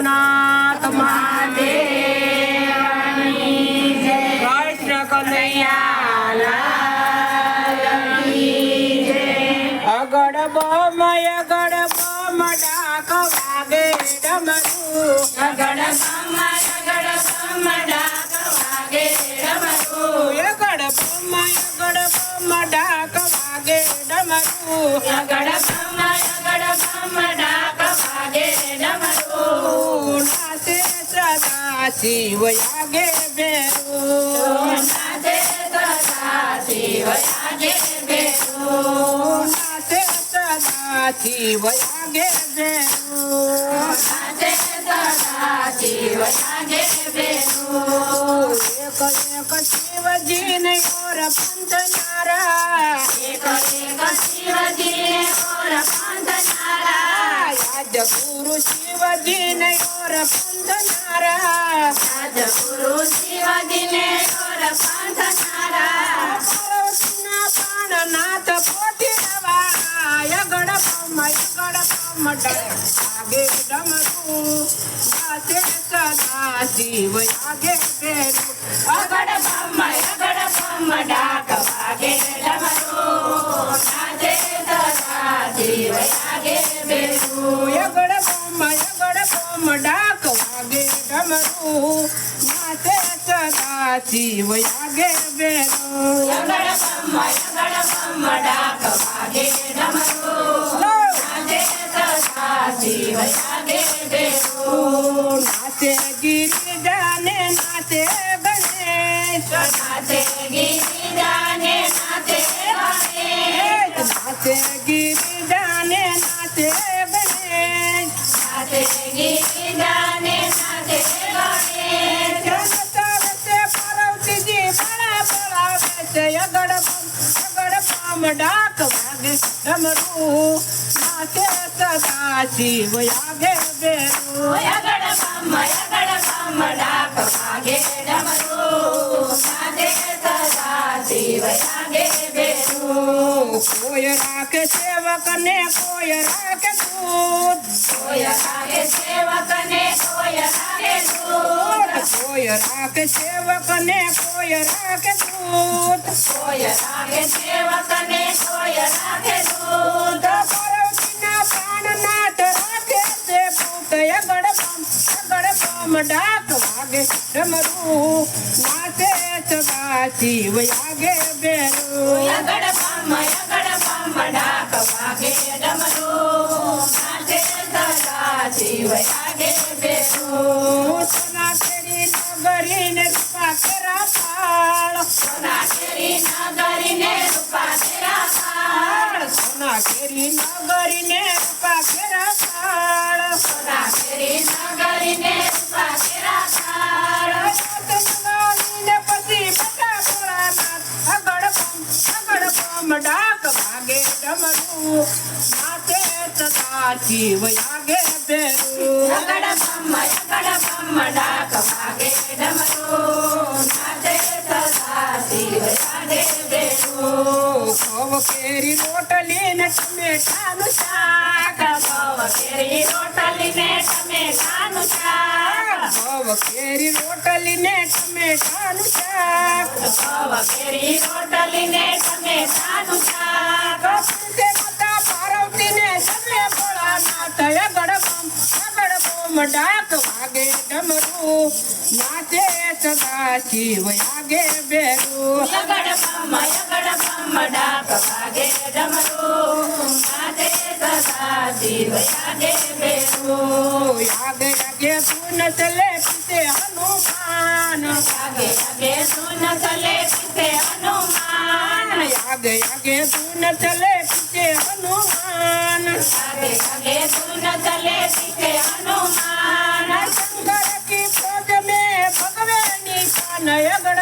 ભોળાનાથ મહાદેવની જય. કૃષ્ણ કનૈયા લાલની જય. અગડ બમ ડાક વાગે ડમરું અગડ બમ ડાક વાગે ડમરું. અગડ બમ ડાક વાગે ડમરું અગડ બમ ડાક વાગે ડમરું. નાચે સદા શિવ યાગે બેરું નાચે સદા શિવ યાગે બેરું. નાચે સદા શિવ યાગે બેરું નાચે સદા શિવ યાગે બેરું. એક એક શિવજીને ઓર પંચનારા એક એક શિવજીને ઓર પંચનારા. યાદ ગુરુ શિવજીને ઓર પંચનારા રાજગુરુ શિવજીને ઓર પંચનારા. પાર્વતીના પ્રાણનાથ પોટી રવાય અગડ બમ આગે ડમરું નાચે સદા શિવ યાગે બેરું અગડ બમ ડાક વાગે ડમરું. નાચે સદા શિવ યાગે બેરું. અગડ બમ ડાક વાગે ડમરું નાચે સદા શિવ યાગે બેરું અગડ બમ ડાક વાગે ડમરું. નાચે સદા શિવ યાગે બેરું. નાચે ગિરિજાને નાચે ગણેશ નાચે ગિરિજાને નાચે ગણેશ. નાચે ગિરિજાને નાચે ગણેશ નાચે ગિરિજાને નાચે ગણેશ. જનતા પાર્વતીજી ભણા બોલાવે છે અગડ બમ ડાક વાગે ડમરું નાચે સદા શિવ યાગે બેરું અગડ બમ ડાક વાગે ડમરું. નાચે સદા શિવ યાગે બેરું. કોઈ રાખે સેવક ને કોઈ રાખે દૂત કોઈ રાખે સેવકને કોઈ રાખે દૂત. કોઈ રાખે સેવક ને કોઈ રાખે દૂત કોઈ રાખે સેવકને કોઈ રાખે દૂત. પાર્વતીના પ્રાણનાથ રાખે છે પૂત અગડ બમ ડાક વાગે ડમરું નાચે સદા શિવ યાગે બેરું અગડ બમ ડાક વાગે ડમરું. નાચે સદા શિવ યાગે બેરું. સોના કેરી નગરી ને રૂપા કેરા પાળ સોના કેરી નગરીને રૂપા તેરા પાળ. સોના કેરી નગરી ને રૂપા કેરા પાળ સોના કેરી નગરીને રૂપા તેરા પાળ. ને પછી બટા ભોળાનાથ અગડ બમ ડાક વાગે ડમરું નાચે સદા શિવ યાગે બેરું અગડ બમ ડાક વાગે ડમરું. નાચે સદા શિવ યાગે બેરું. ખવ કેરી રોટલી ને ટમેટાનું શાક ભવ કેરી રોટલીને ટમેટાનું શાક. ખવ કેરી રોટલી ને ટમેટાનું શાક ભવ કેરી રોટલીને ટમેટાનું શાક. તે માતા પાર્વતીને સમે ભોળાનાથ અગડ બમ ડાક વાગે ડમરું નાચે સદા શિવ યાગે બેરું અગડ બમ ડાક વાગે ડમરું. નાચે સદા શિવ યાગે બેરું. યાગે યાગે તું ન ચલે પીતે હનુમાન યાગે યાગે સુન ચલે પીતે હનુમાન. યાગે યાગે તું ન ચલે પીતે હનુમાન યાગે યાગે સુન ચલે પીતે હનુમાન. શંકર કી ફોજ में ભગવે નિશાન અગડ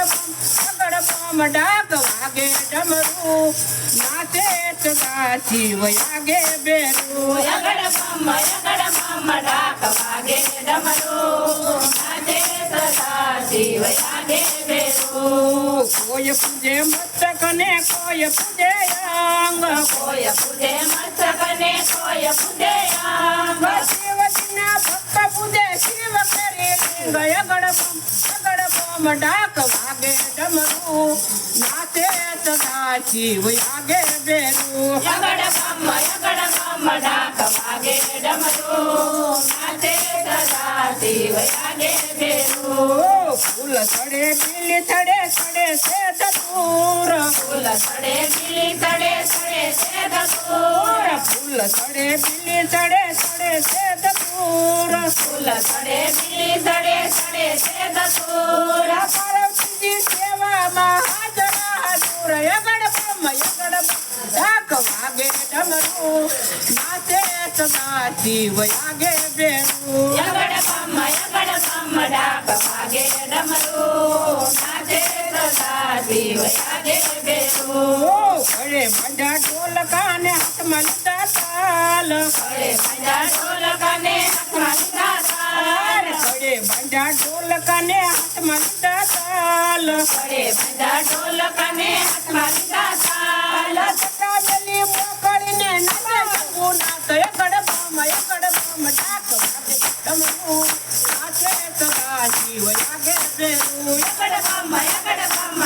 બમ ડાક વાગે ડમરું નાચે સદા શિવ યાગે બેરું અગડ બમ ડાક વાગે ડમરું. નાચે સદા શિવ યાગે બેરું. કોઈ પૂજે મસ્તક ને કોઈ પૂજે અંગ કોઈ પૂજે મસ્તક ને કોઈ પૂજે અંગ. શિવજીના ભક્ત પૂજે શિવ ડાક વાગે ડમરું નાચે સદા શિવ આગે બેરું યગડ બમ ડાક વાગે ડમરું નાચે સદા શિવ આગે બેરું ફૂલ સડે બીલી સડે સડે છે ધતુર ફૂલ સડે બીલી સડે સડે છે ધતુર ફૂલ સડે બીલી સડે સડે છે ધતુર ફૂલ સડે બીલી સડે સડે છે ધતુર પાર્વતીજી સેવામાં હાજરા હાજુર યગડ બમ ડાક વાગે ડમરું નાચે સદા શિવ આગે બેરું યગડ બમ ડાક વાગે ડમરું નાચે સદા શિવ આગે બેરું ઘરે મંડા ઢોલકા ને હાથમાં લીધા તાલ ઘરે મંડા ઢોલકાને હાથમાં લીધા તાલ ઘરે મંડા ઢોલકા ને હાથમાં લીધા તાલ ઘરે મંડા ઢોલકાને હાથમાં લીધા તાલ જટા વેલી મોકળીને નાચે શંભુ નાથ યગડ બમ ડાક વાગે ડમરું નાચે સદા શિવ આગે બેરું યગડ બમ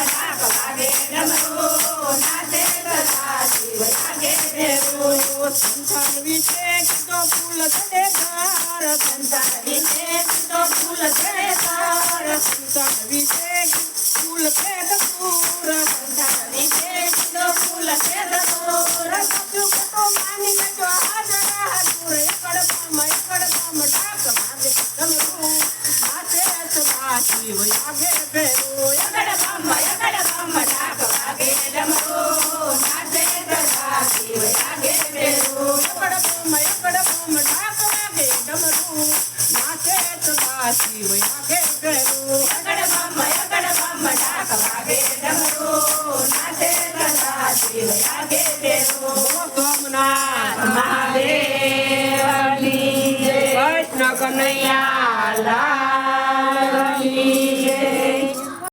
ડાક વાગે ડમરું નાચે સદા શિવ આગે બેરું સંસાર વિશે કીધો ફૂલ ચડે ધાર સંસાર વિશે કીધો ફૂલ ચડે તાર સંસાર વિશે ફૂલ પેદ દૂર સંસાર વિશે કીધો ફૂલ છે ધતુર સાચું કટો માની લેજો હાજરા હાજુર યગડ બમ ડાક વાગે ડમરું નાચે સદા શિવ આગે બેરું યગડ બમ ડાક વાગે ડમરું નાચે સદા શિવ આગે બેરું યગડ બમ ડાક વાગે ડમરું નાચે સદા શિવ આગે બેરું યગડ બમ ડાક વાગે ડમરું નાચે સદા શિવ આગે બેરું સોમનાથ મહાદેવની જય કૃષ્ણ કનૈયા લાલની